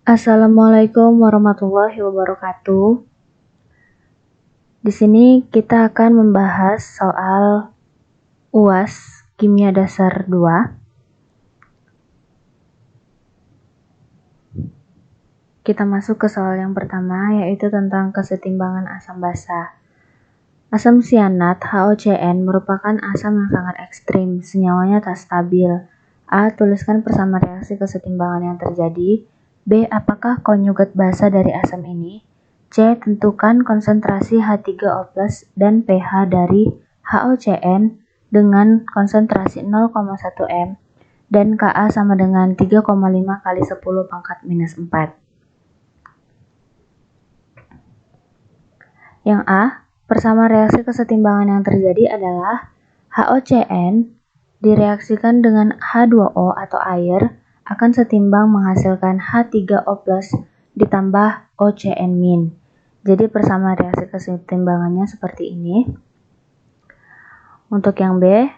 Assalamualaikum warahmatullahi wabarakatuh. Di sini kita akan membahas soal UAS Kimia Dasar 2. Kita masuk ke soal yang pertama, yaitu tentang kesetimbangan asam basa. Asam sianat HOCN merupakan asam yang sangat ekstrim, senyawanya tak stabil. A. Tuliskan persama reaksi kesetimbangan yang terjadi. B. Apakah konjugat basa dari asam ini? C. Tentukan konsentrasi H3O+ dan pH dari HOCN dengan konsentrasi 0,1 m dan Ka sama dengan 3,5 kali 10⁻⁴. Yang A, persama reaksi kesetimbangan yang terjadi adalah HOCN direaksikan dengan H2O atau air akan setimbang menghasilkan H3O+ ditambah OCN-. Jadi persama reaksi kesetimbangannya seperti ini. Untuk yang B,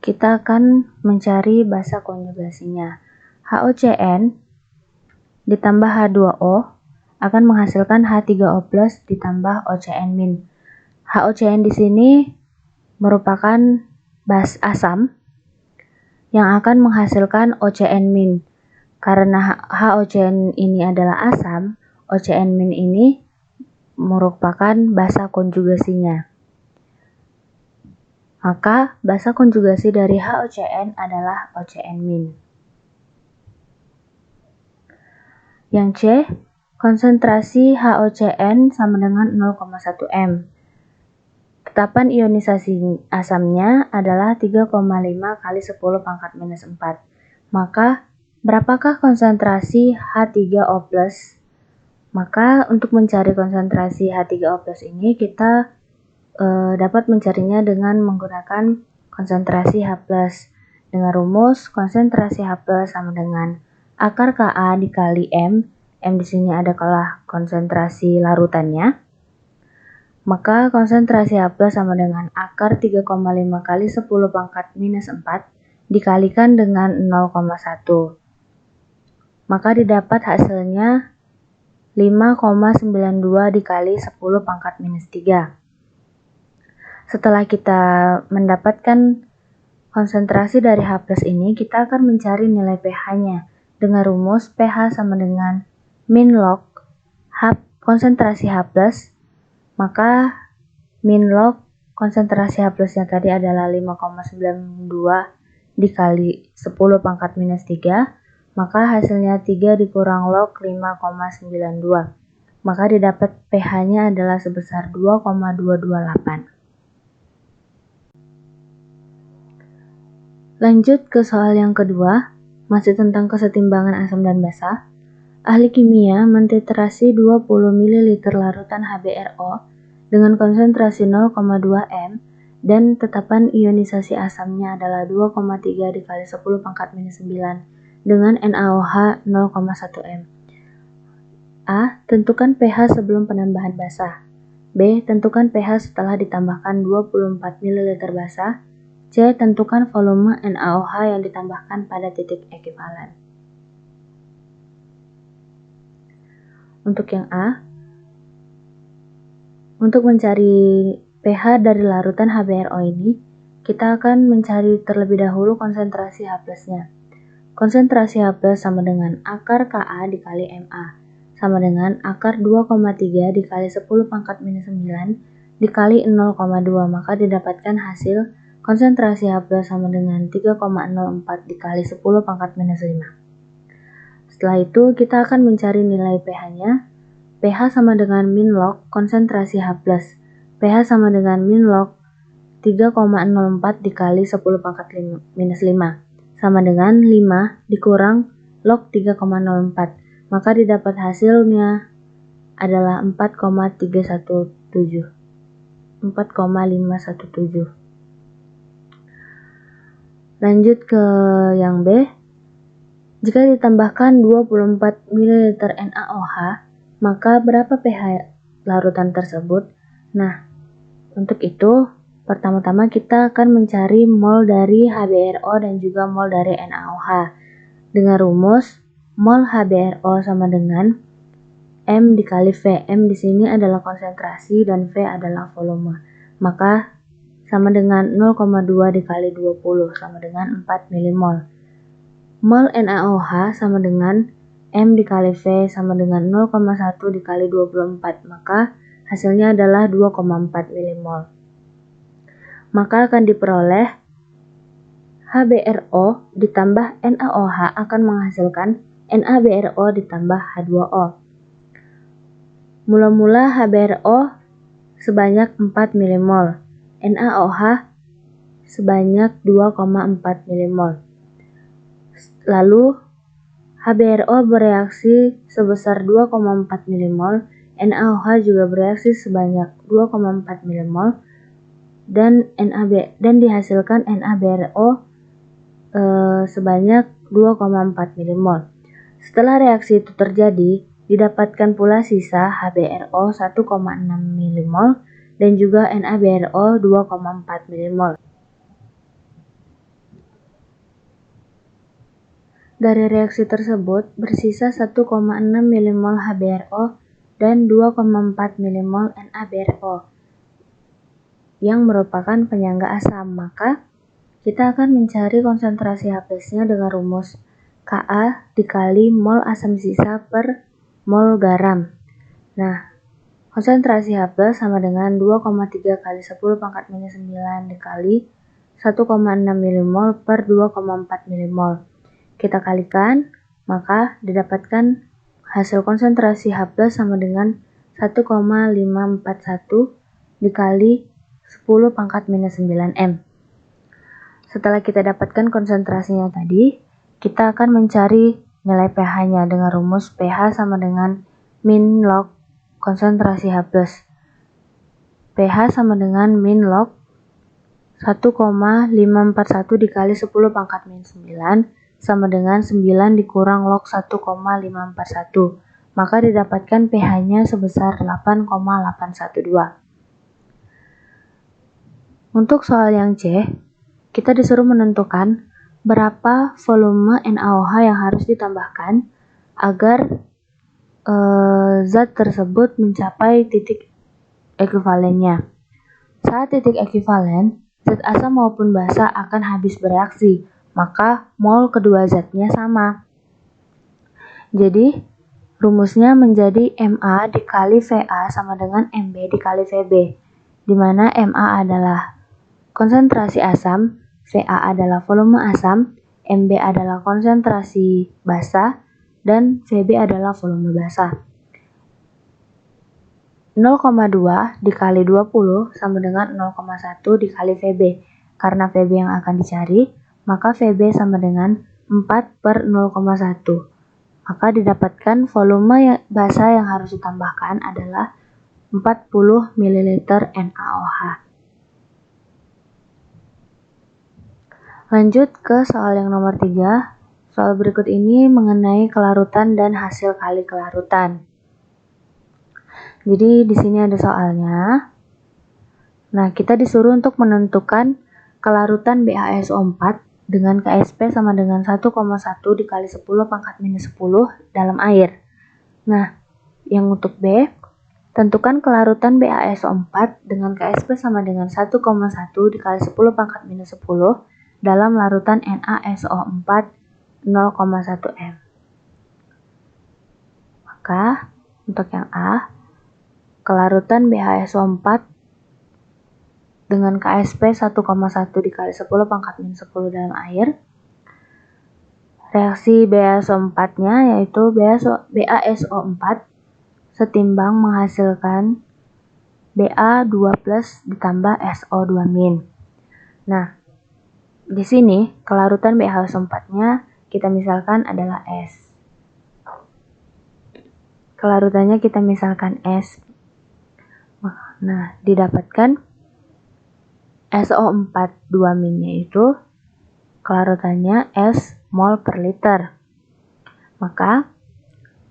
kita akan mencari basa konjugasinya. HOCN ditambah H2O akan menghasilkan H3O+ ditambah OCN-. HOCN di sini merupakan asam yang akan menghasilkan OCN-. Karena HOCN ini adalah asam, OCN- ini merupakan basa konjugasinya. Maka basa konjugasi dari HOCN adalah OCN-. Yang C, konsentrasi HOCN sama dengan 0,1 m. Tetapan ionisasi asamnya adalah 3,5 kali 10⁻⁴. Maka berapakah konsentrasi H3O+? Maka untuk mencari konsentrasi H3O+ ini kita dapat mencarinya dengan menggunakan konsentrasi H+. Dengan rumus konsentrasi H+ sama dengan akar Ka dikali M. M di sini adalah konsentrasi larutannya. Maka konsentrasi H+ sama dengan akar 3,5 kali 10⁻⁴ dikalikan dengan 0,1. Maka didapat hasilnya 5,92 dikali 10⁻⁻3. Setelah kita mendapatkan konsentrasi dari H+ ini, kita akan mencari nilai pH-nya dengan rumus pH sama dengan min log konsentrasi H+, maka min log konsentrasi H+-nya tadi adalah 5,92 dikali 10⁻⁻3, maka hasilnya 3 dikurang log 5,92. Maka didapat pH-nya adalah sebesar 2,228. Lanjut ke soal yang kedua, masih tentang kesetimbangan asam dan basa. Ahli kimia mentitrasi 20 ml larutan HBRO dengan konsentrasi 0,2 m dan tetapan ionisasi asamnya adalah 2,3 dikali 10⁻⁹ dengan NaOH 0,1 m. A. Tentukan pH sebelum penambahan basa. B. Tentukan pH setelah ditambahkan 24 ml basa. C. Tentukan volume NaOH yang ditambahkan pada titik ekivalen. Untuk yang A, untuk mencari pH dari larutan HBRO ini, kita akan mencari terlebih dahulu konsentrasi H+-nya. Konsentrasi H+ sama dengan akar Ka dikali Ma, sama dengan akar 2,3 dikali 10⁻⁹ dikali 0,2, maka didapatkan hasil konsentrasi H+ sama dengan 3,04 dikali 10⁻⁵. Setelah itu kita akan mencari nilai pH-nya. pH sama dengan min log konsentrasi H+. pH sama dengan min log 3,04 dikali 10⁻⁵ sama dengan 5 dikurang log 3,04. Maka didapat hasilnya adalah 4,517. Lanjut ke yang B. Jika ditambahkan 24 ml NaOH, maka berapa pH larutan tersebut? Nah, untuk itu pertama-tama kita akan mencari mol dari HBRO dan juga mol dari NaOH dengan rumus mol HBRO sama dengan M dikali V. M di sini adalah konsentrasi dan V adalah volume. Maka sama dengan 0,2 dikali 20 sama dengan 4 milimol. Mol NaOH sama dengan M dikali V sama dengan 0,1 dikali 24. Maka hasilnya adalah 2,4 milimol. Maka akan diperoleh HBRO ditambah NaOH akan menghasilkan NaBRO ditambah H2O. Mula-mula HBRO sebanyak 4 milimol, NaOH sebanyak 2,4 milimol. Lalu HBRO bereaksi sebesar 2,4 milimol, NaOH juga bereaksi sebanyak 2,4 milimol, dan dihasilkan NaBRO sebanyak 2,4 milimol. Setelah reaksi itu terjadi, didapatkan pula sisa HBRO 1,6 milimol dan juga NaBRO 2,4 milimol. Dari reaksi tersebut bersisa 1,6 milimol HBRO dan 2,4 milimol NaBRO yang merupakan penyangga asam. Maka kita akan mencari konsentrasi H+-nya dengan rumus Ka dikali mol asam sisa per mol garam. Nah, konsentrasi H+ sama dengan 2,3 kali 10 pangkat minus 9 dikali 1,6 milimol per 2,4 milimol. Kita kalikan, maka didapatkan hasil konsentrasi H+ sama dengan 1,541 dikali 10 pangkat minus 9 M. Setelah kita dapatkan konsentrasinya tadi, kita akan mencari nilai pH-nya dengan rumus pH sama dengan min log konsentrasi H+. pH sama dengan min log 1,541 dikali 10 pangkat minus 9 sama dengan 9 dikurang log 1,541. Maka didapatkan pH-nya sebesar 8,812. Untuk soal yang C, kita disuruh menentukan berapa volume NaOH yang harus ditambahkan agar zat tersebut mencapai titik ekuivalennya. Saat titik ekuivalen, zat asam maupun basa akan habis bereaksi, maka mol kedua zatnya sama. Jadi, rumusnya menjadi Ma dikali Va sama dengan Mb dikali Vb, di mana Ma adalah konsentrasi asam, Va adalah volume asam, Mb adalah konsentrasi basa, dan Vb adalah volume basa. 0,2 dikali 20 sama dengan 0,1 dikali Vb. Karena Vb yang akan dicari, maka Vb sama dengan 4 per 0,1. Maka didapatkan volume basa yang harus ditambahkan adalah 40 ml NaOH. Lanjut ke soal yang nomor 3. Soal berikut ini mengenai kelarutan dan hasil kali kelarutan. Jadi di sini ada soalnya. Nah, kita disuruh untuk menentukan kelarutan BaSO4 dengan Ksp sama dengan 1,1 dikali 10 pangkat minus 10 dalam air. Nah, yang untuk B, tentukan kelarutan BaSO4 dengan Ksp sama dengan 1,1 dikali 10 pangkat minus 10 dalam larutan NaSO4 0,1 M. Maka untuk yang A, kelarutan BaSO4 dengan Ksp 1,1 dikali 10 pangkat minus 10 dalam air. Reaksi BaSO4-nya yaitu BaSO4 setimbang menghasilkan Ba2+ ditambah SO2-. Nah, di sini kelarutan BaSO4-nya kita misalkan adalah S. Kelarutannya kita misalkan S. Nah, didapatkan SO4 2- yaitu kelarutannya S mol per liter. Maka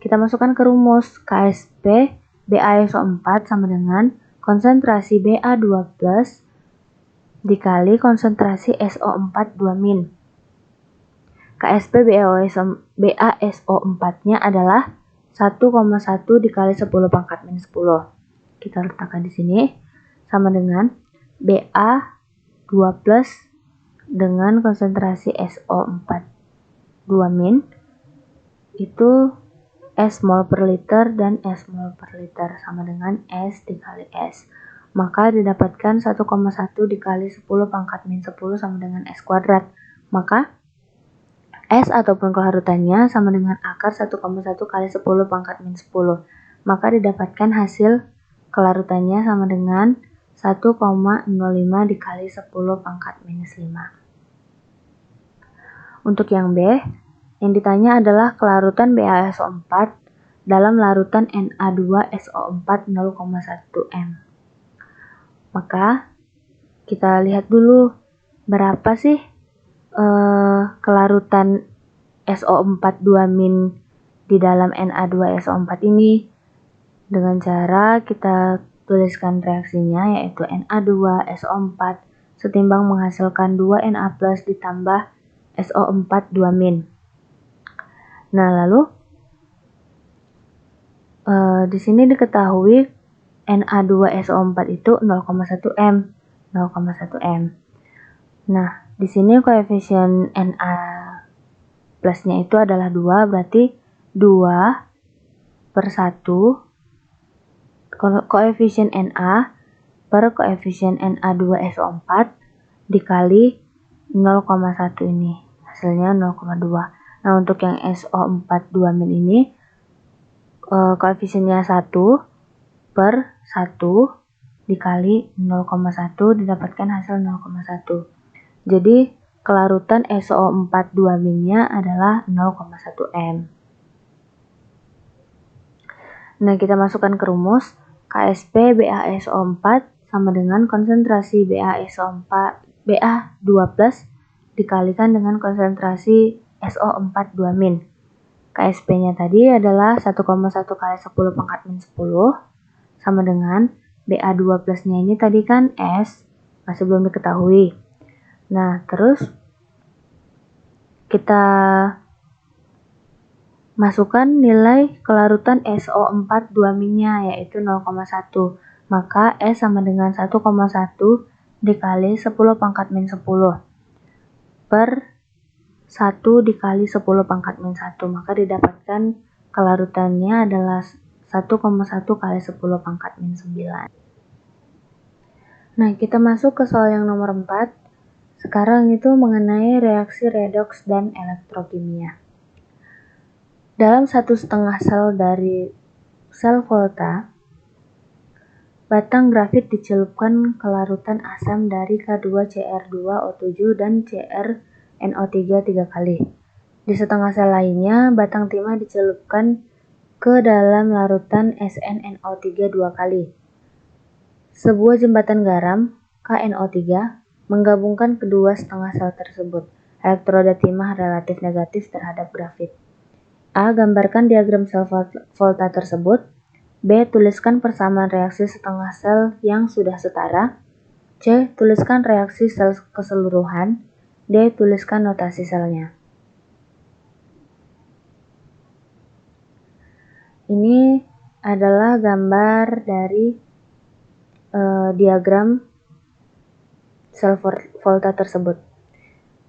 kita masukkan ke rumus Ksp BaSO4 sama dengan konsentrasi Ba2+ dikali konsentrasi SO4 2-. KSP BaSO4-nya adalah 1,1 dikali 10 pangkat minus 10. Kita letakkan di sini sama dengan Ba2 plus dengan konsentrasi SO4 2- itu S mol per liter dan S mol per liter sama dengan S dikali S. Maka didapatkan 1,1 dikali 10 pangkat min 10 sama dengan S kuadrat. Maka S ataupun kelarutannya sama dengan akar 1,1 kali 10 pangkat min 10. Maka didapatkan hasil kelarutannya sama dengan 1,05 dikali 10 pangkat minus 5. Untuk yang B, yang ditanya adalah kelarutan BaSO4 dalam larutan Na2SO4 0,1 m. Maka kita lihat dulu berapa sih kelarutan SO4 2- di dalam Na2SO4 ini. Dengan cara kita tuliskan reaksinya, yaitu Na2SO4 setimbang menghasilkan 2Na plus ditambah SO4 2-. Nah, lalu di sini diketahui Na2SO4 itu 0,1 m. Nah, di sini koefisien Na plusnya itu adalah 2, berarti 2 per 1 koefisien Na per koefisien Na2SO4 dikali 0,1 ini. Hasilnya 0,2. Nah, untuk yang SO4 2- ini koefisiennya 1 per 1 dikali 0,1 didapatkan hasil 0,1. Jadi kelarutan SO4 2-nya adalah 0,1 m. Nah, kita masukkan ke rumus. KSP BaSO4 sama dengan konsentrasi Ba2 plus dikalikan dengan konsentrasi SO4 2-. KSP-nya tadi adalah 1,1 kali 10 pangkat min 10 sama dengan Ba2 plusnya ini tadi kan S, masih belum diketahui. Nah, terus kita masukkan nilai kelarutan SO4 2-nya yaitu 0,1. Maka S sama dengan 1,1 dikali 10 pangkat min 10 per 1 dikali 10 pangkat min 1. Maka didapatkan kelarutannya adalah 1,1 kali 10 pangkat min 9. Nah, kita masuk ke soal yang nomor 4. Sekarang itu mengenai reaksi redoks dan elektrokimia. Dalam 1,5 sel dari sel volta, batang grafit dicelupkan ke larutan asam dari K2Cr2O7 dan CrNO3 3 kali. Di setengah sel lainnya, batang timah dicelupkan ke dalam larutan SnNO3 2 kali. Sebuah jembatan garam, KNO3, menggabungkan kedua setengah sel tersebut. Elektroda timah relatif negatif terhadap grafit. A. Gambarkan diagram sel volta tersebut. B. Tuliskan persamaan reaksi setengah sel yang sudah setara. C. Tuliskan reaksi sel keseluruhan. D. Tuliskan notasi selnya. Ini adalah gambar dari diagram sel volta tersebut.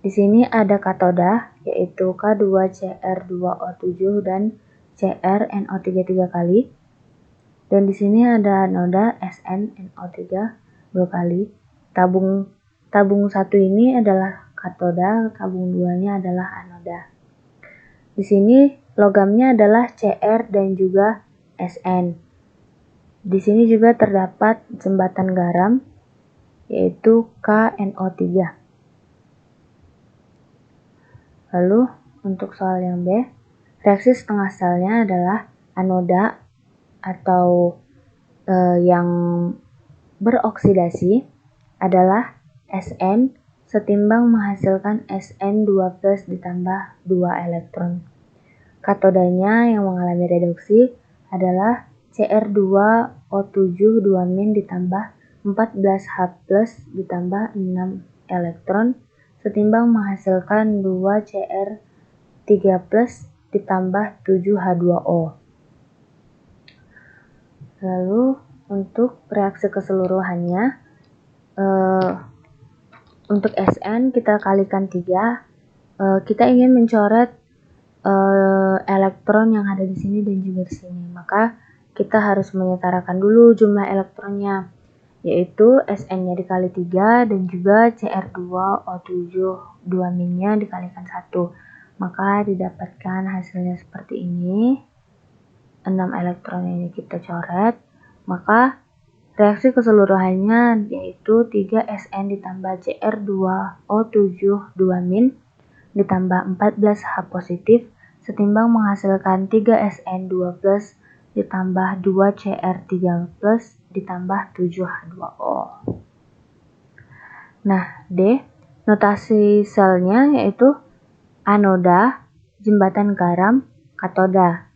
Di sini ada katoda, yaitu K2Cr2O7 dan CrNO3 3 kali. Dan di sini ada anoda SnNO3 2 kali. Tabung 1 ini adalah katoda, tabung 2-nya adalah anoda. Di sini logamnya adalah Cr dan juga Sn. Di sini juga terdapat jembatan garam, yaitu KNO3. Lalu untuk soal yang B, reaksi setengah selnya adalah anoda atau yang beroksidasi adalah Sn setimbang menghasilkan Sn2 plus ditambah 2 elektron. Katodanya yang mengalami reduksi adalah Cr2O7 2- ditambah 14H plus ditambah 6 elektron setimbang menghasilkan 2 Cr 3+ ditambah 7H2O. Lalu untuk reaksi keseluruhannya, untuk Sn kita kalikan 3. Kita ingin mencoret elektron yang ada di sini dan juga di sini, maka kita harus menyetarakan dulu jumlah elektronnya, yaitu Sn-nya dikali 3 dan juga Cr2O7 2-nya dikalikan 1. Maka didapatkan hasilnya seperti ini. 6 elektron ini kita coret, maka reaksi keseluruhannya yaitu 3Sn ditambah Cr2O7 2- ditambah 14H positif setimbang menghasilkan 3Sn2+ ditambah 2Cr3+ ditambah 7H2O. Nah, D, notasi selnya yaitu anoda, jembatan garam, katoda.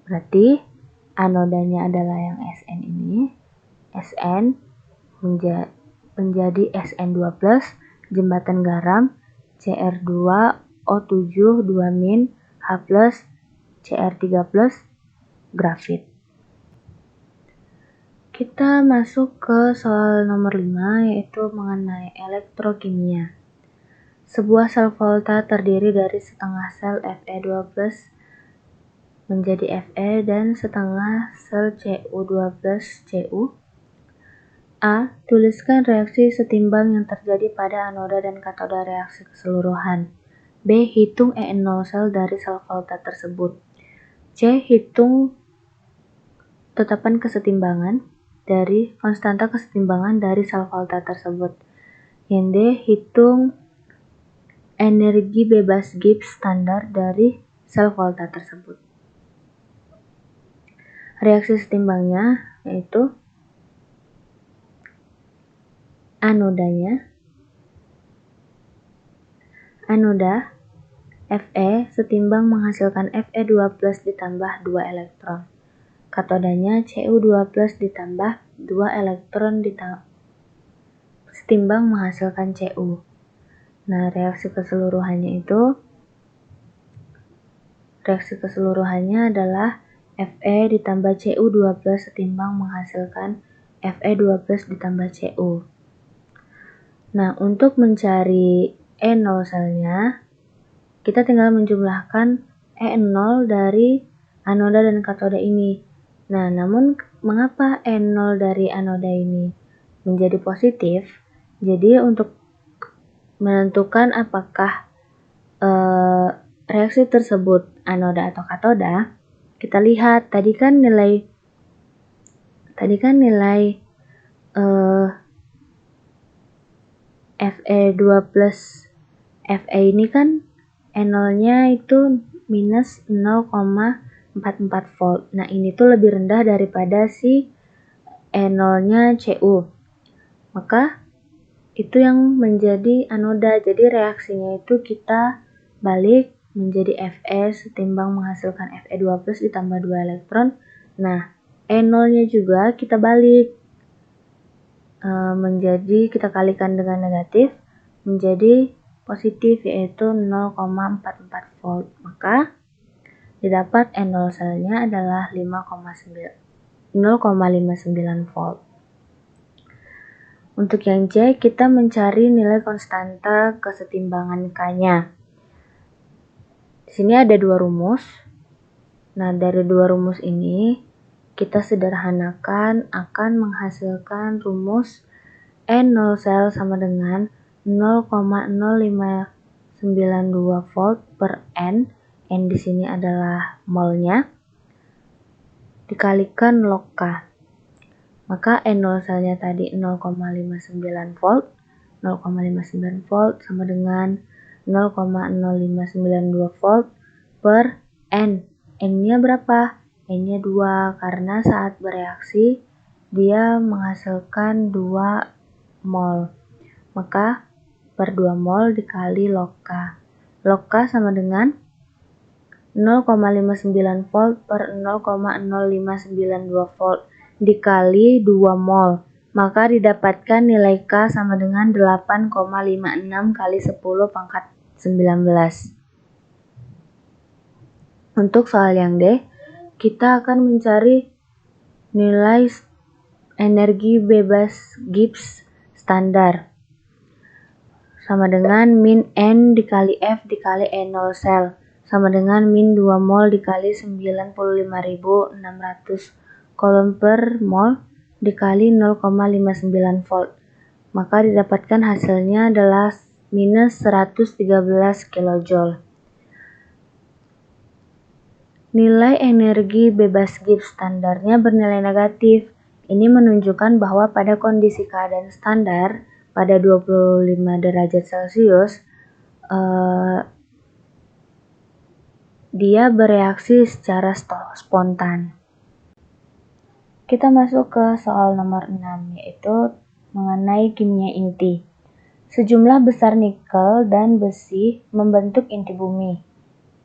Berarti anodanya adalah yang Sn ini. Sn menjadi Sn2+, jembatan garam, Cr2O7 2- H+, Cr3+, grafit. Kita masuk ke soal nomor 5, yaitu mengenai elektrokimia. Sebuah sel volta terdiri dari setengah sel Fe2+ menjadi Fe dan setengah sel Cu2+ Cu. A. Tuliskan reaksi setimbang yang terjadi pada anoda dan katoda reaksi keseluruhan. B. Hitung E0 sel dari sel volta tersebut. C. Hitung tetapan kesetimbangan dari konstanta kesetimbangan dari sel volta tersebut. Yang D. Hitung energi bebas Gibbs standar dari sel volta tersebut. Reaksi setimbangnya yaitu anoda Fe setimbang menghasilkan Fe2+ ditambah 2 elektron. Katodanya Cu2+ ditambah 2 elektron setimbang menghasilkan Cu. Nah, reaksi keseluruhannya adalah Fe ditambah Cu2+ setimbang menghasilkan Fe2+ ditambah Cu. Nah, untuk mencari E0 selnya, kita tinggal menjumlahkan E0 dari anoda dan katoda ini. Nah, namun mengapa E0 dari anoda ini menjadi positif? Jadi untuk menentukan apakah reaksi tersebut anoda atau katoda, kita lihat tadi kan nilai Fe2+ Fe ini kan E0-nya itu minus 0,44 volt. Nah, ini tuh lebih rendah daripada si E0-nya Cu. Maka itu yang menjadi anoda. Jadi reaksinya itu kita balik menjadi Fe setimbang menghasilkan Fe2+ ditambah 2 elektron. Nah, E0-nya juga kita balik menjadi, kita kalikan dengan negatif menjadi positif, yaitu 0,44 volt. Maka didapat E0 selnya adalah 0,59 volt. Untuk yang C, kita mencari nilai konstanta kesetimbangan K-nya. Di sini ada 2 rumus. Nah, dari 2 rumus ini kita sederhanakan akan menghasilkan rumus E0 sel sama dengan 0,0592 volt per N. N di sini adalah molnya, dikalikan log K. Maka E0 selnya tadi 0,59 volt. 0,59 volt sama dengan 0,0592 volt per N. N-nya berapa? N-nya 2, karena saat bereaksi dia menghasilkan 2 mol. Maka per 2 mol dikali log K. Log K sama dengan 0,59 volt per 0,0592 volt dikali 2 mol. Maka didapatkan nilai K sama dengan 8,56 kali 10 pangkat 19. Untuk soal yang D, kita akan mencari nilai energi bebas Gibbs standar sama dengan min N dikali F dikali E0 sel sama dengan min 2 mol dikali 95.600 coulomb per mol dikali 0,59 volt. Maka didapatkan hasilnya adalah minus 113 kJ. Nilai energi bebas Gibbs standarnya bernilai negatif. Ini menunjukkan bahwa pada kondisi keadaan standar pada 25 derajat Celcius, dia bereaksi secara spontan. Kita masuk ke soal nomor 6, yaitu mengenai kimia inti. Sejumlah besar nikel dan besi membentuk inti bumi,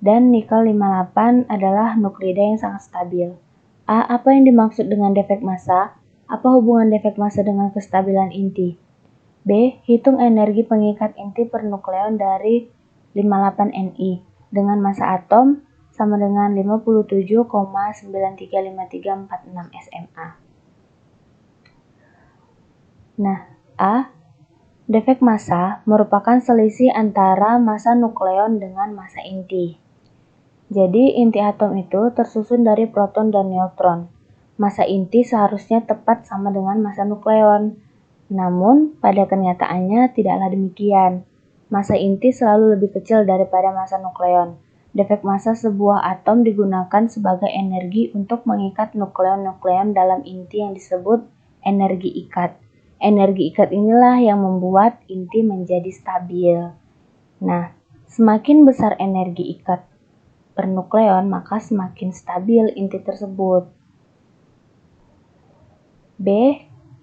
dan nikel 58 adalah nuklida yang sangat stabil. A. Apa yang dimaksud dengan defek massa? Apa hubungan defek massa dengan kestabilan inti? B. Hitung energi pengikat inti per nukleon dari 58 Ni dengan massa atom sama dengan 57,935346 SMA. Nah, A. Defek massa merupakan selisih antara massa nukleon dengan massa inti. Jadi, inti atom itu tersusun dari proton dan neutron. Massa inti seharusnya tepat sama dengan massa nukleon. Namun, pada kenyataannya tidaklah demikian. Massa inti selalu lebih kecil daripada massa nukleon. Defek massa sebuah atom digunakan sebagai energi untuk mengikat nukleon-nukleon dalam inti yang disebut energi ikat. Energi ikat inilah yang membuat inti menjadi stabil. Nah, semakin besar energi ikat per nukleon, maka semakin stabil inti tersebut. B.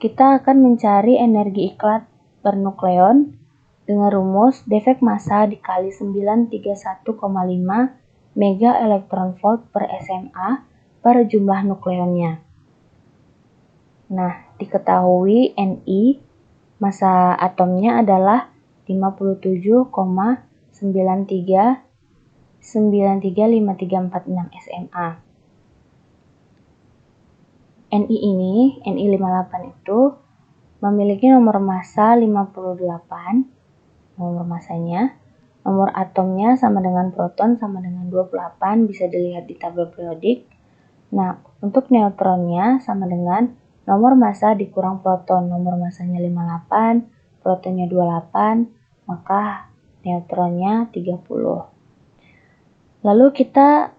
Kita akan mencari energi ikat per nukleon dengan rumus defek massa dikali 931,5 mega elektron volt per SMA per jumlah nukleonnya. Nah, diketahui Ni, massa atomnya adalah 57,93935346 SMA. Ni 58 itu memiliki nomor massa 58, nomor massanya. Nomor atomnya sama dengan proton sama dengan 28, bisa dilihat di tabel periodik. Nah, untuk neutronnya sama dengan nomor massa dikurang proton, nomor massanya 58, protonnya 28, maka neutronnya 30. Lalu kita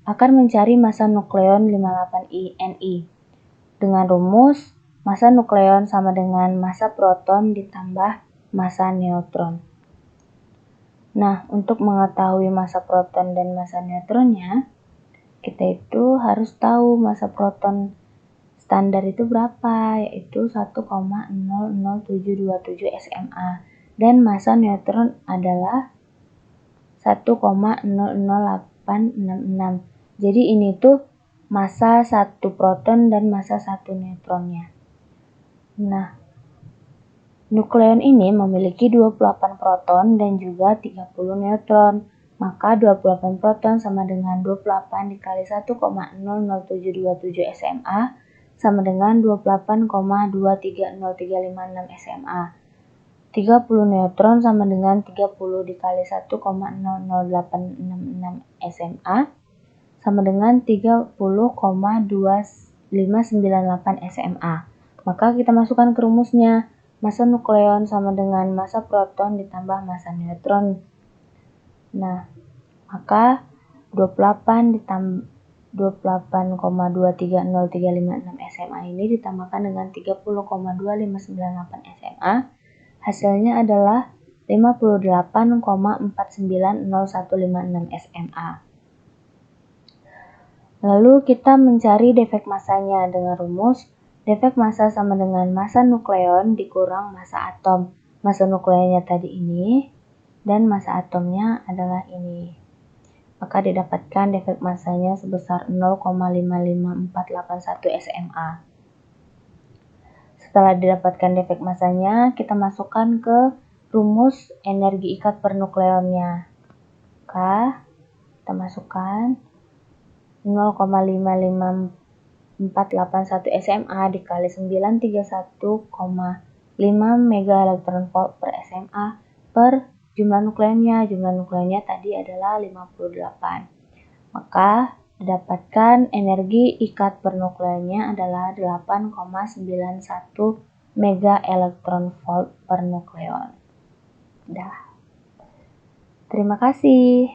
akan mencari massa nukleon 58Ni dengan rumus massa nukleon sama dengan massa proton ditambah massa neutron. Nah, untuk mengetahui massa proton dan massa neutronnya, kita itu harus tahu massa proton standar itu berapa, yaitu 1,00727 SMA, dan massa neutron adalah 1,00866. Jadi ini tuh massa satu proton dan massa satu neutronnya. Nah, nukleon ini memiliki 28 proton dan juga 30 neutron. Maka 28 proton sama dengan 28 dikali 1,00727 SMA sama dengan 28,230356 SMA. 30 neutron sama dengan 30 dikali 1,00866 SMA sama dengan 30,2598 SMA. Maka kita masukkan ke rumusnya. Massa nukleon sama dengan massa proton ditambah massa neutron. Nah, maka 28 ditambah 28,230356 SMA ini ditambahkan dengan 30,2598 SMA. Hasilnya adalah 58,490156 SMA. Lalu kita mencari defek massanya dengan rumus defek massa sama dengan massa nukleon dikurang massa atom. Massa nukleonnya tadi ini dan massa atomnya adalah ini. Maka didapatkan defek massanya sebesar 0,55481 SMA. Setelah didapatkan defek massanya, kita masukkan ke rumus energi ikat per nukleonnya. K Kita masukkan 0,55481 SMA dikali 931,5 mega elektron volt per SMA per jumlah nukleonnya. Jumlah nukleonnya tadi adalah 58. Maka didapatkan energi ikat per nukleonnya adalah 8,91 mega elektron volt per nukleon. Dah. Terima kasih.